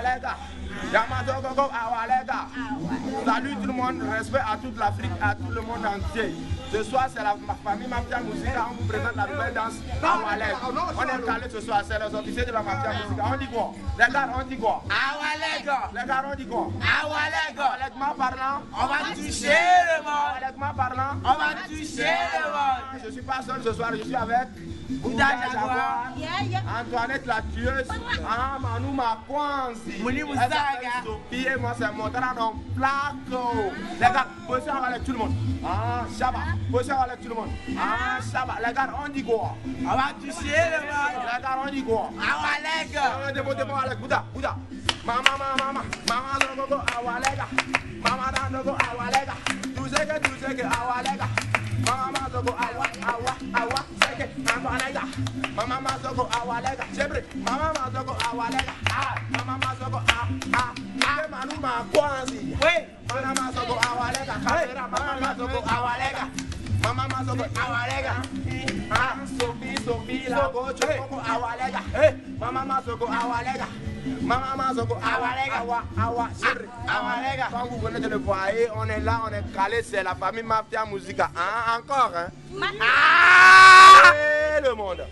awalega. Yamadoko awalega. Salut tout le monde, respect à toute l'Afrique, à tout le monde entier. Ce soir, c'est la famille Mafia Musica. On vous présente la nouvelle danse Awalega. On est calé ce soir, c'est les officiers de la Mafia Musica. On dit quoi? Les gars, on dit quoi? Awalega. Les gars, on dit quoi? Awalega. Awalegement parlant, on va toucher le monde. Awalegement parlant, on va toucher le monde. Je ne suis pas seul ce soir, je suis avec Bouddha Jaguar, Antoinette la tueuse, Manou Makwanzi, Mouli Moussaga, Sophie et moi c'est Montaran Placo. Les gars, position avec tout le monde. Chaba, position avec tout le monde. Chaba, les gars, on dit quoi? On va toucher le monde. Les gars, on dit quoi? Awalega. Démo avec Bouddha. Mama, Zogo, Awalega. Mama, Zogo, Awalega. Tu sais que Awalega. Mama, Zogo, Awa, seke, Awalega. Mama, Zogo, Awalega. Sempre, Mama, Zogo, Awalega. Mama, Zogo, Manu Makwanzi. Oui. Mama, Zogo, Awalega. Mama, Zogo, Awalega. Mama, Zogo, Awalega. Sophie, la gocho, Awalega. Mama, Zogo, Awalega. Maman Zogo, Awa, Awalega. Quand vous venez de le voir, on est là, on est calé, c'est la famille Mafia Musica. Encore, hein? Le monde.